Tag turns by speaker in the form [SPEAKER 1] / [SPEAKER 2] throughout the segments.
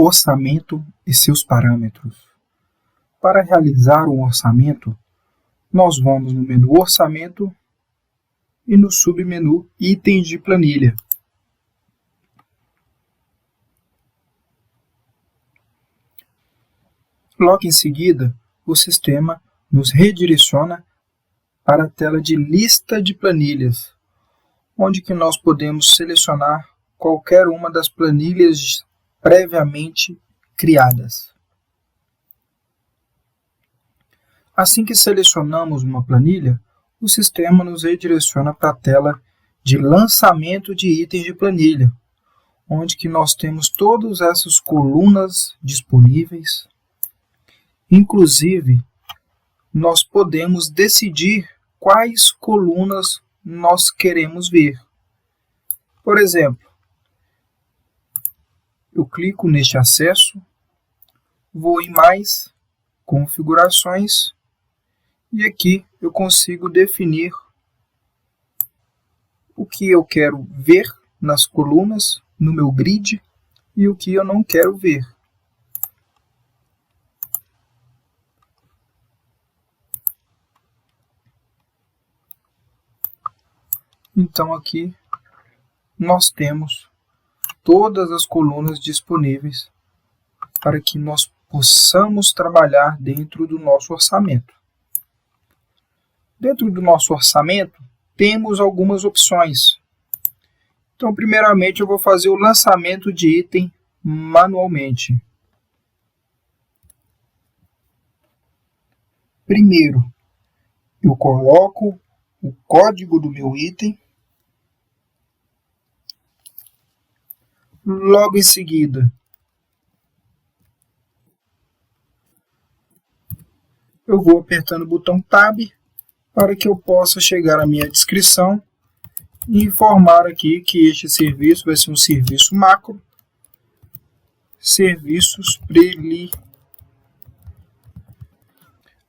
[SPEAKER 1] Orçamento e seus parâmetros. Para realizar um orçamento, nós vamos no menu Orçamento e no submenu Itens de planilha. Logo em seguida, o sistema nos redireciona para a tela de Lista de planilhas, onde que nós podemos selecionar qualquer uma das planilhas previamente criadas. Assim que selecionamos uma planilha, o sistema nos redireciona para a tela de lançamento de itens de planilha, onde que nós temos todas essas colunas disponíveis. Inclusive, nós podemos decidir quais colunas nós queremos ver. Por exemplo, eu clico neste acesso, vou em mais, configurações, e aqui eu consigo definir o que eu quero ver nas colunas, no meu grid, e o que eu não quero ver. Então aqui nós temos todas as colunas disponíveis para que nós possamos trabalhar dentro do nosso orçamento. Dentro do nosso orçamento temos algumas opções. Então, primeiramente, eu vou fazer o lançamento de item manualmente. Primeiro, eu coloco o código do meu item. Logo em seguida, eu vou apertando o botão Tab para que eu possa chegar à minha descrição e informar aqui que este serviço vai ser um serviço macro, serviços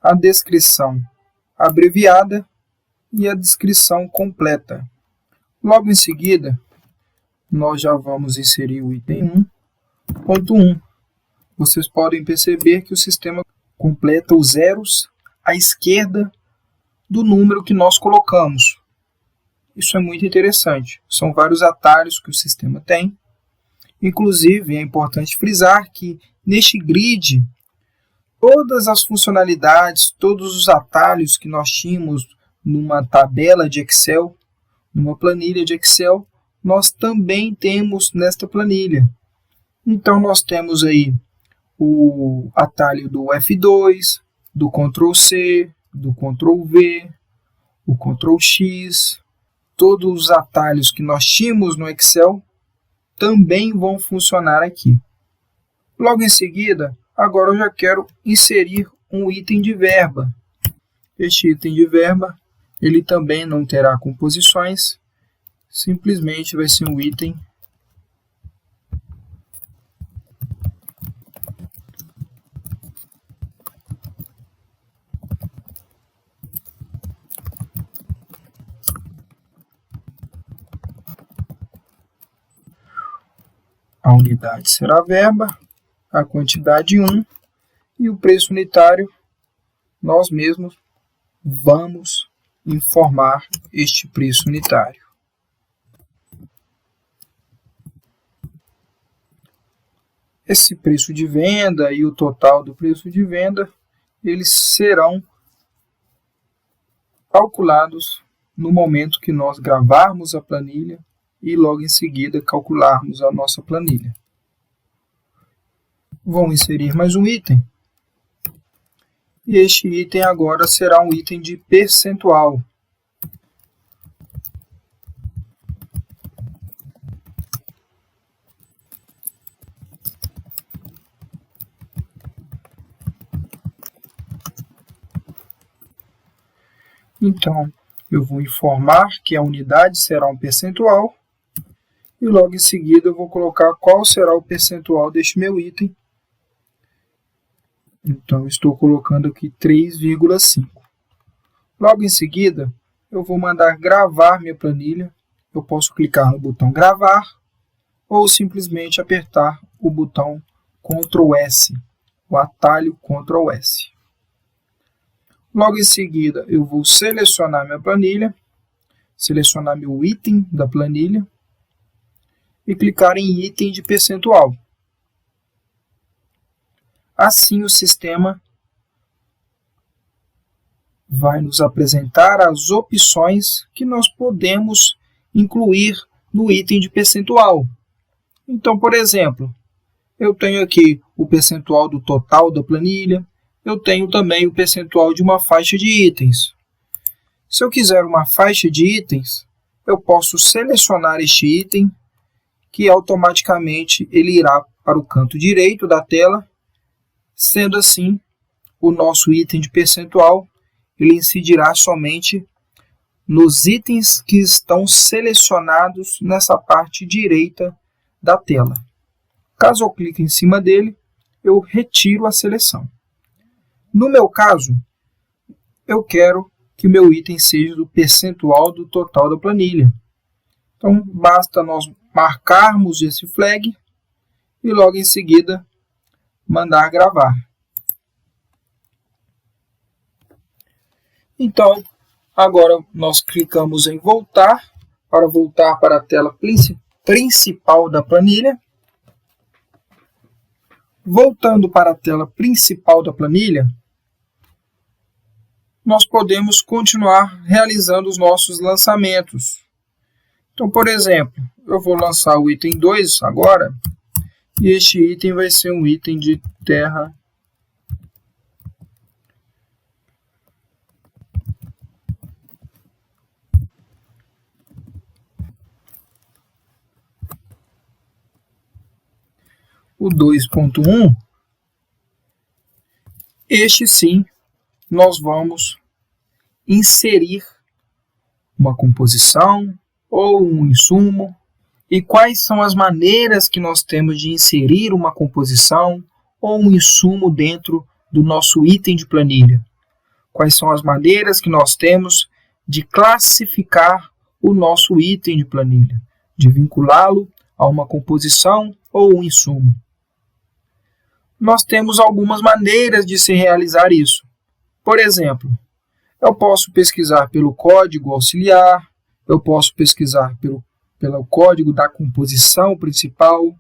[SPEAKER 1] a descrição abreviada e a descrição completa. Logo em seguida, nós já vamos inserir o item 1.1. Vocês podem perceber que o sistema completa os zeros à esquerda do número que nós colocamos. Isso é muito interessante. São vários atalhos que o sistema tem. Inclusive, é importante frisar que neste grid, todas as funcionalidades, todos os atalhos que nós tínhamos numa tabela de Excel, numa planilha de Excel, nós também temos nesta planilha. Então, nós temos aí o atalho do F2, do Ctrl+C, do Ctrl+V, o Ctrl+X. Todos os atalhos que nós tínhamos no Excel também vão funcionar aqui. Logo em seguida, agora eu já quero inserir um item de verba. Este item de verba, ele também não terá composições, simplesmente vai ser um item a unidade será a verba, a quantidade 1 e o preço unitário nós mesmos vamos informar este preço unitário. Esse preço de venda e o total do preço de venda, eles serão calculados no momento que nós gravarmos a planilha e logo em seguida calcularmos a nossa planilha. Vou inserir mais um item. E este item agora será um item de percentual. Então, eu vou informar que a unidade será um percentual e logo em seguida eu vou colocar qual será o percentual deste meu item. Então, estou colocando aqui 3,5. Logo em seguida, eu vou mandar gravar minha planilha. Eu posso clicar no botão gravar ou simplesmente apertar o botão Ctrl S, o atalho Ctrl S. Logo em seguida, eu vou selecionar minha planilha, selecionar meu item da planilha e clicar em item de percentual. Assim, o sistema vai nos apresentar as opções que nós podemos incluir no item de percentual. Então, por exemplo, eu tenho aqui o percentual do total da planilha, eu tenho também o percentual de uma faixa de itens. Se eu quiser uma faixa de itens, eu posso selecionar este item, que automaticamente ele irá para o canto direito da tela. Sendo assim, o nosso item de percentual ele incidirá somente nos itens que estão selecionados nessa parte direita da tela. Caso eu clique em cima dele, eu retiro a seleção. No meu caso, eu quero que o meu item seja do percentual do total da planilha. Então, basta nós marcarmos esse flag e logo em seguida mandar gravar. Então, agora nós clicamos em voltar para a tela principal da planilha. Voltando para a tela principal da planilha, nós podemos continuar realizando os nossos lançamentos. Então, por exemplo, eu vou lançar o item 2 agora, e este item vai ser um item de terra o 2.1, este sim, nós vamos inserir uma composição ou um insumo. E quais são as maneiras que nós temos de inserir uma composição ou um insumo dentro do nosso item de planilha? Quais são as maneiras que nós temos de classificar o nosso item de planilha, de vinculá-lo a uma composição ou um insumo? Nós temos algumas maneiras de se realizar isso. Por exemplo, eu posso pesquisar pelo código auxiliar, eu posso pesquisar pelo código da composição principal,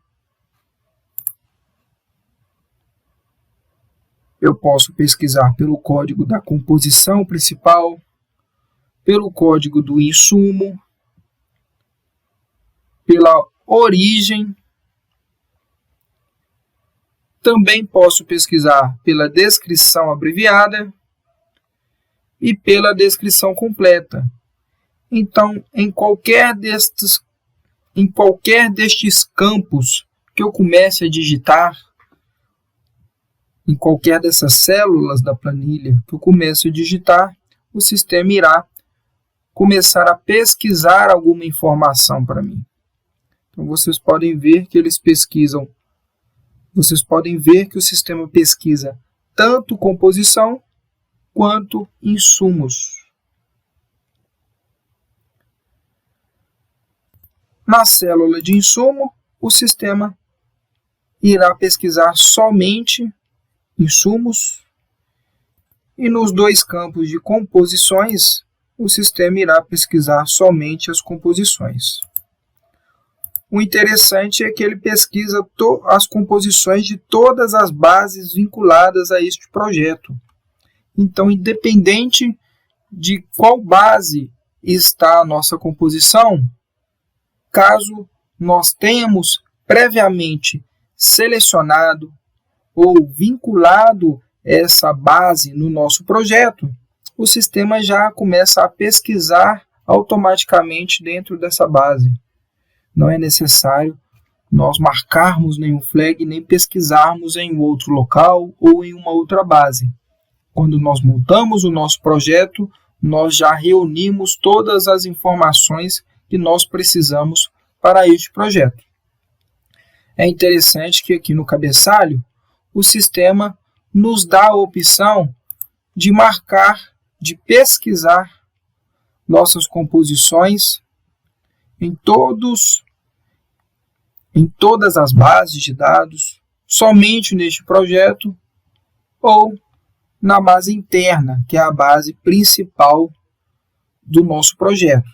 [SPEAKER 1] eu posso pesquisar pelo código da composição principal, pelo código do insumo, pela origem. Também posso pesquisar pela descrição abreviada e pela descrição completa. Então, em qualquer destes campos que eu comece a digitar, em qualquer dessas células da planilha que eu comece a digitar, o sistema irá começar a pesquisar alguma informação para mim. Então, vocês podem ver que o sistema pesquisa tanto composição quanto insumos. Na célula de insumo, o sistema irá pesquisar somente insumos, e nos dois campos de composições, o sistema irá pesquisar somente as composições. O interessante é que ele pesquisa as composições de todas as bases vinculadas a este projeto. Então, independente de qual base está a nossa composição, caso nós tenhamos previamente selecionado ou vinculado essa base no nosso projeto, o sistema já começa a pesquisar automaticamente dentro dessa base. Não é necessário nós marcarmos nenhum flag, nem pesquisarmos em outro local ou em uma outra base. Quando nós montamos o nosso projeto, nós já reunimos todas as informações que nós precisamos para este projeto. É interessante que aqui no cabeçalho, o sistema nos dá a opção de marcar, de pesquisar nossas composições em todas as bases de dados, somente neste projeto ou na base interna, que é a base principal do nosso projeto.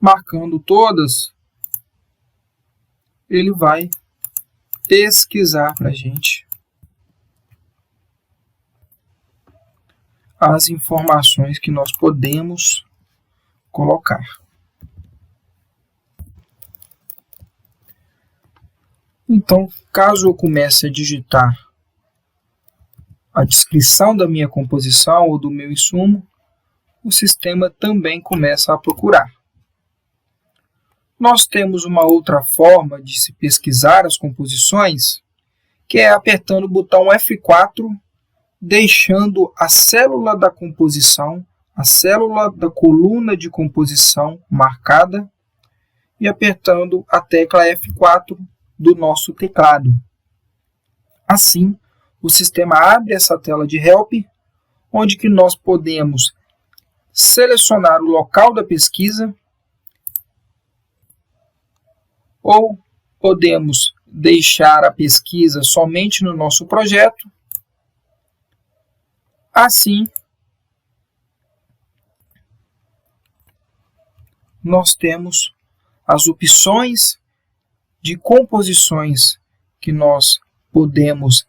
[SPEAKER 1] Marcando todas, ele vai pesquisar para a gente as informações que nós podemos colocar. Então, caso eu comece a digitar a descrição da minha composição ou do meu insumo, o sistema também começa a procurar. Nós temos uma outra forma de se pesquisar as composições, que é apertando o botão F4, deixando a célula da composição, a célula da coluna de composição marcada e apertando a tecla F4 do nosso teclado. Assim, o sistema abre essa tela de Help, onde que nós podemos selecionar o local da pesquisa ou podemos deixar a pesquisa somente no nosso projeto. Assim, nós temos as opções de composições que nós podemos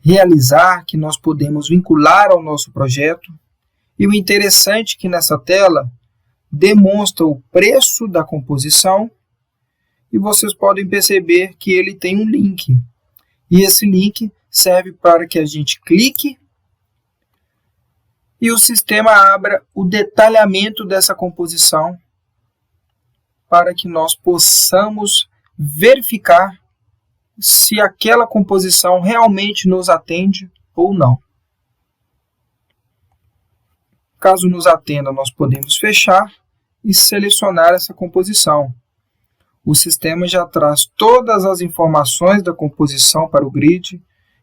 [SPEAKER 1] realizar, que nós podemos vincular ao nosso projeto. E o interessante é que nessa tela demonstra o preço da composição e vocês podem perceber que ele tem um link. E esse link serve para que a gente clique e o sistema abra o detalhamento dessa composição para que nós possamos verificar se aquela composição realmente nos atende ou não. Caso nos atenda, nós podemos fechar e selecionar essa composição. O sistema já traz todas as informações da composição para o grid,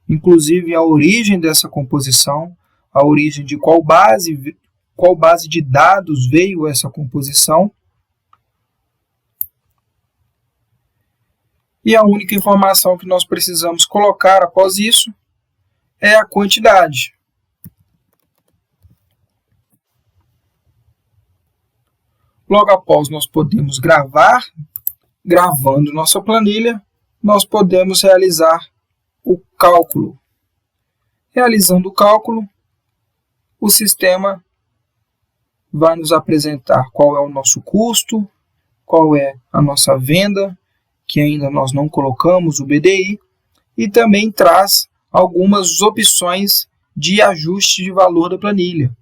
[SPEAKER 1] inclusive a origem dessa composição, a origem de qual base de dados veio essa composição. E a única informação que nós precisamos colocar após isso é a quantidade. Logo após nós podemos gravar, gravando nossa planilha, nós podemos realizar o cálculo. Realizando o cálculo, o sistema vai nos apresentar qual é o nosso custo, qual é a nossa venda, que ainda nós não colocamos o BDI, e também traz algumas opções de ajuste de valor da planilha.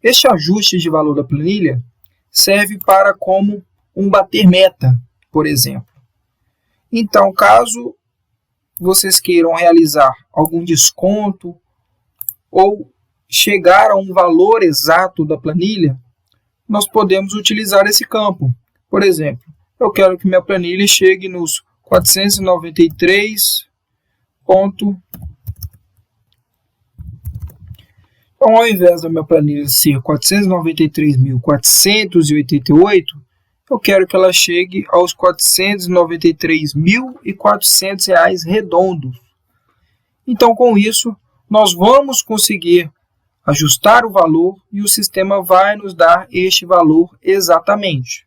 [SPEAKER 1] Este ajuste de valor da planilha serve para como um bater meta, por exemplo. Então, caso vocês queiram realizar algum desconto ou chegar a um valor exato da planilha, nós podemos utilizar esse campo. Por exemplo, eu quero que minha planilha chegue nos 493 ponto. Então, ao invés da minha planilha ser 493.488, eu quero que ela chegue aos R$ 493.400 redondos. Então, com isso, nós vamos conseguir ajustar o valor e o sistema vai nos dar este valor exatamente.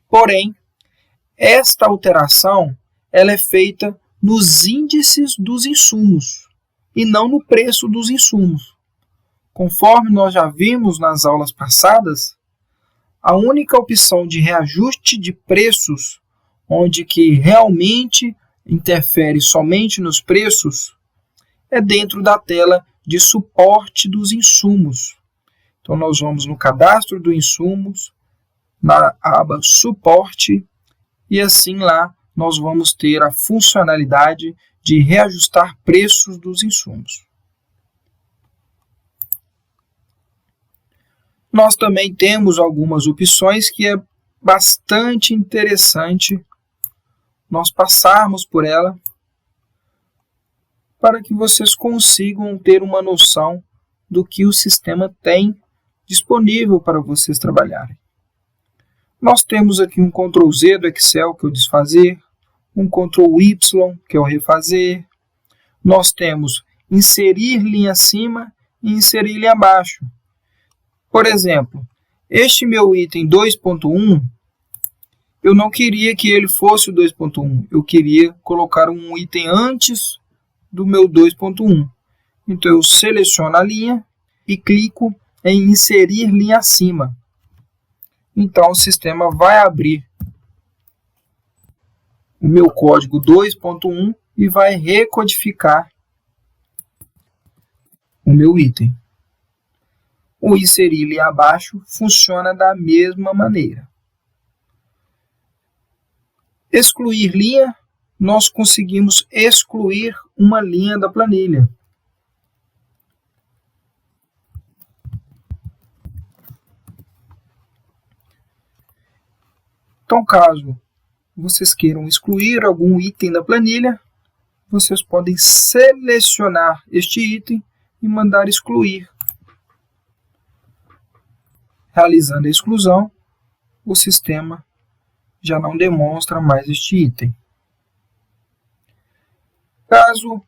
[SPEAKER 1] Porém, esta alteração ela é feita nos índices dos insumos e não no preço dos insumos. Conforme nós já vimos nas aulas passadas, a única opção de reajuste de preços, onde que realmente interfere somente nos preços, é dentro da tela de suporte dos insumos. Então, nós vamos no cadastro dos insumos, na aba suporte, e assim lá nós vamos ter a funcionalidade de reajustar preços dos insumos. Nós também temos algumas opções que é bastante interessante nós passarmos por ela para que vocês consigam ter uma noção do que o sistema tem disponível para vocês trabalharem. Nós temos aqui um Ctrl+Z do Excel, que é o desfazer, um Ctrl Y, que é o refazer. Nós temos inserir linha acima e inserir linha abaixo. Por exemplo, este meu item 2.1, eu não queria que ele fosse o 2.1, eu queria colocar um item antes do meu 2.1. Então eu seleciono a linha e clico em inserir linha acima. Então o sistema vai abrir o meu código 2.1 e vai recodificar o meu item. O inserir linha abaixo funciona da mesma maneira. Excluir linha, nós conseguimos excluir uma linha da planilha. Então, caso vocês queiram excluir algum item da planilha, vocês podem selecionar este item e mandar excluir. Realizando a exclusão, o sistema já não demonstra mais este item. Caso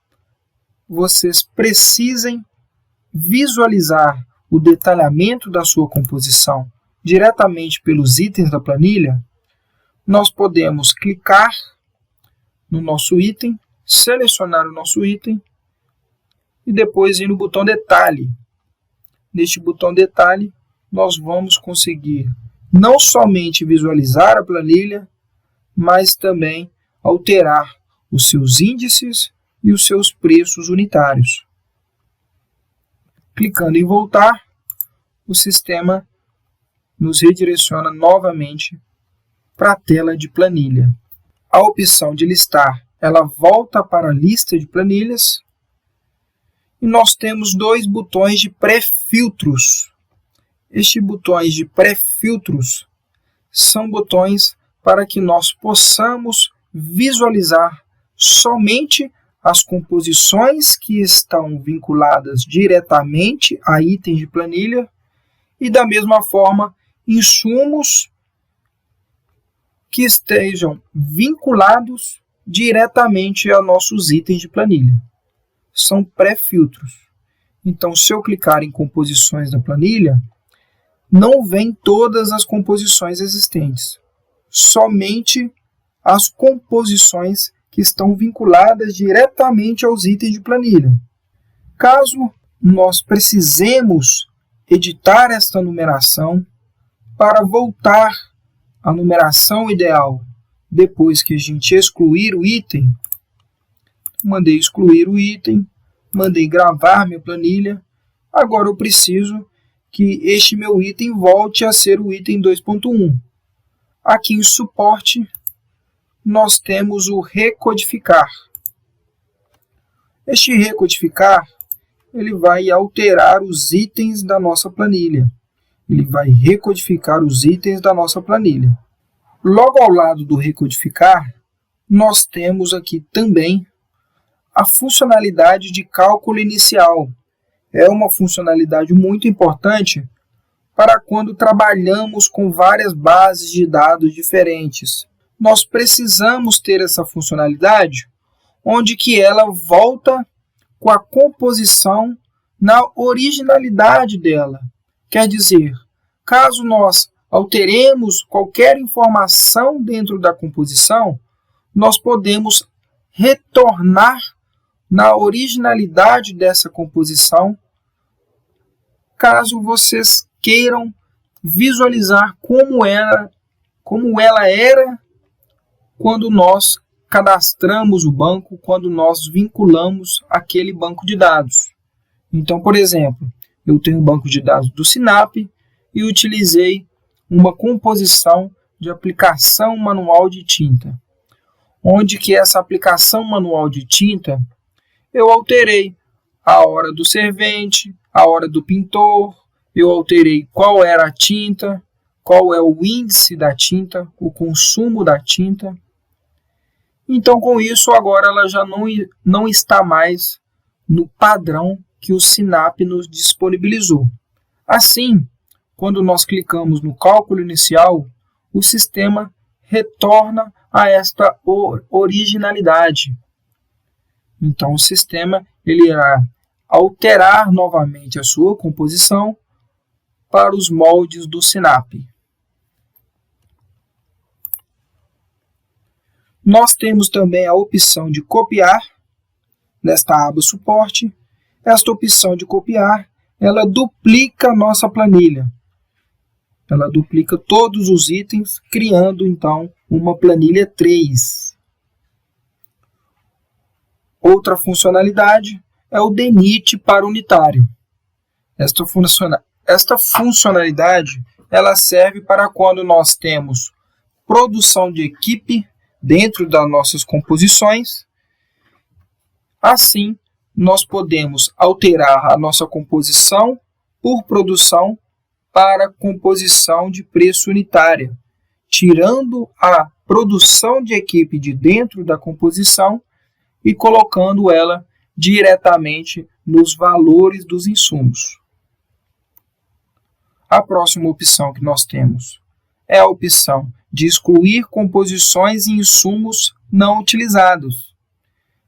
[SPEAKER 1] vocês precisem visualizar o detalhamento da sua composição diretamente pelos itens da planilha, nós podemos clicar no nosso item, selecionar o nosso item e depois ir no botão detalhe. Neste botão detalhe, nós vamos conseguir não somente visualizar a planilha, mas também alterar os seus índices e os seus preços unitários. Clicando em voltar, o sistema nos redireciona novamente para a tela de planilha. A opção de listar, ela volta para a lista de planilhas e nós temos dois botões de pré-filtros. Estes botões de pré-filtros são botões para que nós possamos visualizar somente as composições que estão vinculadas diretamente a itens de planilha e, da mesma forma, insumos que estejam vinculados diretamente a nossos itens de planilha. São pré-filtros. Então, se eu clicar em composições da planilha, não vem todas as composições existentes, somente as composições que estão vinculadas diretamente aos itens de planilha. Caso nós precisemos editar esta numeração para voltar à numeração ideal depois que a gente excluir o item, mandei excluir o item, mandei gravar minha planilha, agora eu preciso que este meu item volte a ser o item 2.1. Aqui em suporte, nós temos o recodificar. Este recodificar, ele vai alterar os itens da nossa planilha. Ele vai recodificar os itens da nossa planilha. Logo ao lado do recodificar, nós temos aqui também a funcionalidade de cálculo inicial. É uma funcionalidade muito importante para quando trabalhamos com várias bases de dados diferentes. Nós precisamos ter essa funcionalidade onde que ela volta com a composição na originalidade dela. Quer dizer, caso nós alteremos qualquer informação dentro da composição, nós podemos retornar na originalidade dessa composição, caso vocês queiram visualizar como ela era quando nós cadastramos o banco, quando nós vinculamos aquele banco de dados. Então, por exemplo, eu tenho um banco de dados do Sinap e utilizei uma composição de aplicação manual de tinta, onde que essa aplicação manual de tinta eu alterei a hora do servente, a hora do pintor, eu alterei qual era a tinta, qual é o índice da tinta, o consumo da tinta. Então, com isso, agora ela já não está mais no padrão que o Sinap nos disponibilizou. Assim, quando nós clicamos no cálculo inicial, o sistema retorna a esta originalidade. Então, o sistema ele irá alterar novamente a sua composição para os moldes do SINAPP. Nós temos também a opção de copiar, nesta aba suporte. Esta opção de copiar, ela duplica a nossa planilha. Ela duplica todos os itens, criando então uma planilha 3. Outra funcionalidade é o DENIT para unitário. Esta funcionalidade ela serve para quando nós temos produção de equipe dentro das nossas composições. Assim, nós podemos alterar a nossa composição por produção para composição de preço unitária, tirando a produção de equipe de dentro da composição e colocando ela diretamente nos valores dos insumos. A próxima opção que nós temos é a opção de excluir composições e insumos não utilizados.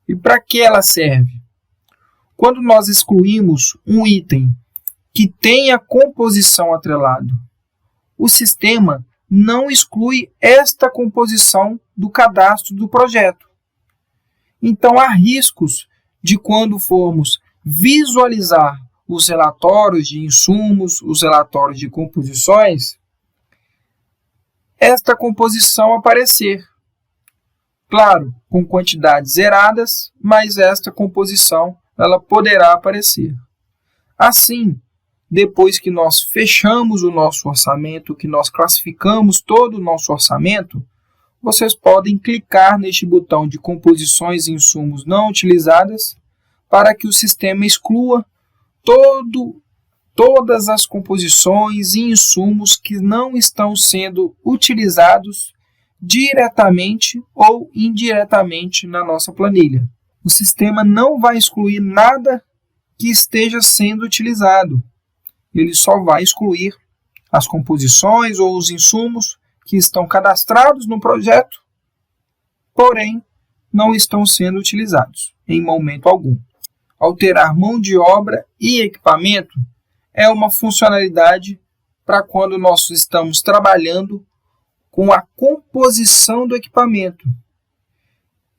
[SPEAKER 1] E para que ela serve? Quando nós excluímos um item que tenha composição atrelado, o sistema não exclui esta composição do cadastro do projeto. Então, há riscos de quando formos visualizar os relatórios de insumos, os relatórios de composições, esta composição aparecer. Claro, com quantidades zeradas, mas esta composição ela poderá aparecer. Assim, depois que nós fechamos o nosso orçamento, que nós classificamos todo o nosso orçamento, vocês podem clicar neste botão de composições e insumos não utilizadas para que o sistema exclua todas as composições e insumos que não estão sendo utilizados diretamente ou indiretamente na nossa planilha. O sistema não vai excluir nada que esteja sendo utilizado. Ele só vai excluir as composições ou os insumos que estão cadastrados no projeto, porém não estão sendo utilizados em momento algum. Alterar mão de obra e equipamento é uma funcionalidade para quando nós estamos trabalhando com a composição do equipamento.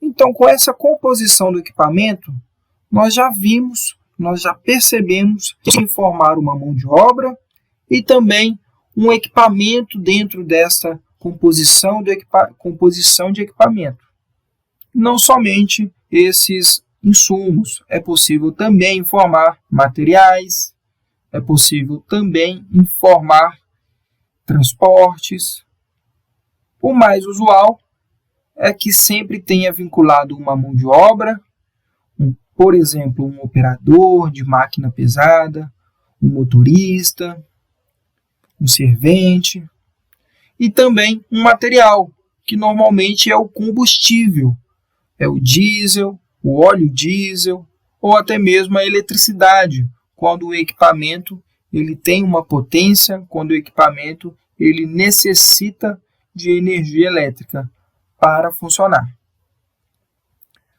[SPEAKER 1] Então, com essa composição do equipamento, nós já percebemos que informar uma mão de obra e também um equipamento dentro dessa composição de equipamento. Não somente esses insumos, é possível também informar materiais, é possível também informar transportes. O mais usual é que sempre tenha vinculado uma mão de obra, por exemplo, um operador de máquina pesada, um motorista, um servente, e também um material, que normalmente é o combustível, é o diesel, o óleo diesel, ou até mesmo a eletricidade, quando o equipamento ele tem uma potência, quando o equipamento ele necessita de energia elétrica para funcionar.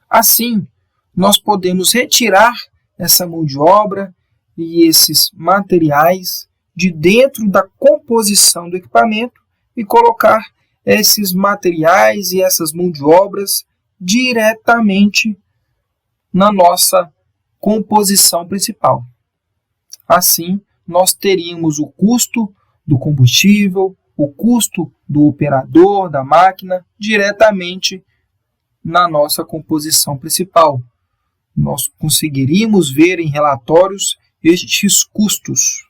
[SPEAKER 1] Assim, nós podemos retirar essa mão de obra e esses materiais de dentro da composição do equipamento e colocar esses materiais e essas mãos de obras diretamente na nossa composição principal. Assim, nós teríamos o custo do combustível, o custo do operador da máquina diretamente na nossa composição principal. Nós conseguiríamos ver em relatórios estes custos.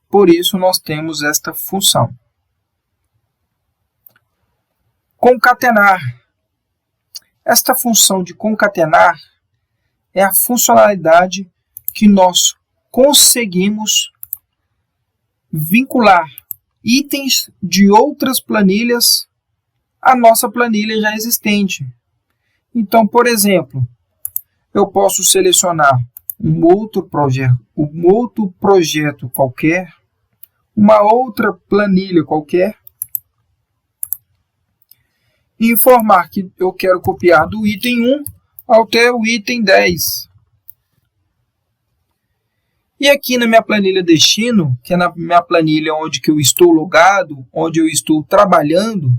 [SPEAKER 1] Por isso, nós temos esta função. Concatenar. Esta função de concatenar é a funcionalidade que nós conseguimos vincular itens de outras planilhas à nossa planilha já existente. Então, por exemplo, eu posso selecionar um outro projeto qualquer, uma outra planilha qualquer, e informar que eu quero copiar do item 1 até o item 10. E aqui na minha planilha destino, que é na minha planilha onde que eu estou logado, onde eu estou trabalhando,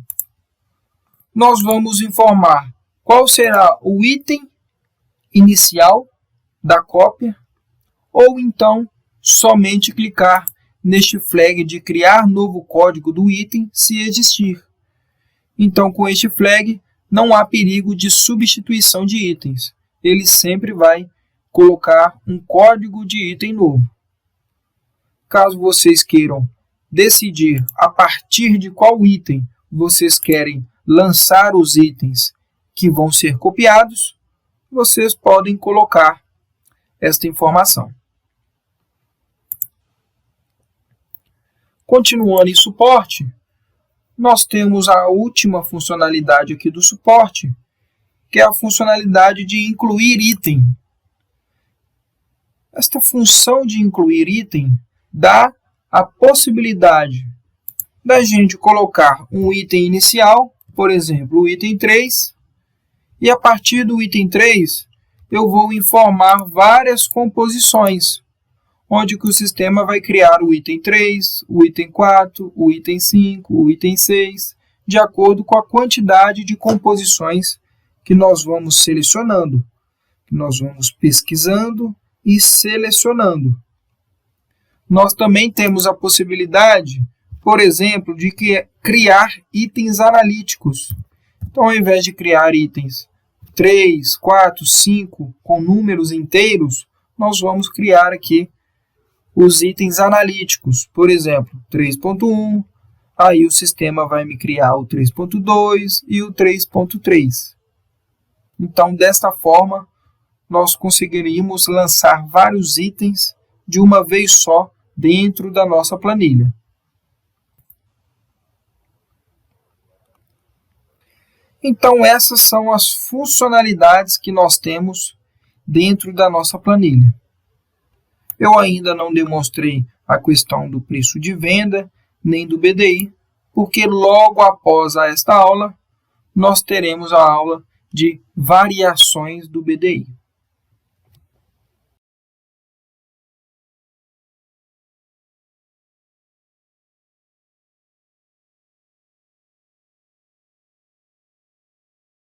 [SPEAKER 1] nós vamos informar qual será o item inicial da cópia, ou então somente clicar neste flag de criar novo código do item se existir. Então, com este flag, não há perigo de substituição de itens. Ele sempre vai colocar um código de item novo. Caso vocês queiram decidir a partir de qual item vocês querem lançar os itens que vão ser copiados, vocês podem colocar esta informação. Continuando em suporte, nós temos a última funcionalidade aqui do suporte, que é a funcionalidade de incluir item. Esta função de incluir item dá a possibilidade da gente colocar um item inicial, por exemplo, o item 3, e a partir do item 3 eu vou informar várias composições, onde que o sistema vai criar o item 3, o item 4, o item 5, o item 6, de acordo com a quantidade de composições que nós vamos selecionando, que nós vamos pesquisando e selecionando. Nós também temos a possibilidade, por exemplo, de criar itens analíticos. Então, ao invés de criar itens 3, 4, 5 com números inteiros, nós vamos criar aqui os itens analíticos. Por exemplo, 3.1, aí o sistema vai me criar o 3.2 e o 3.3. Então, desta forma, nós conseguiríamos lançar vários itens de uma vez só dentro da nossa planilha. Então, essas são as funcionalidades que nós temos dentro da nossa planilha. Eu ainda não demonstrei a questão do preço de venda, nem do BDI, porque logo após esta aula, nós teremos a aula de variações do BDI.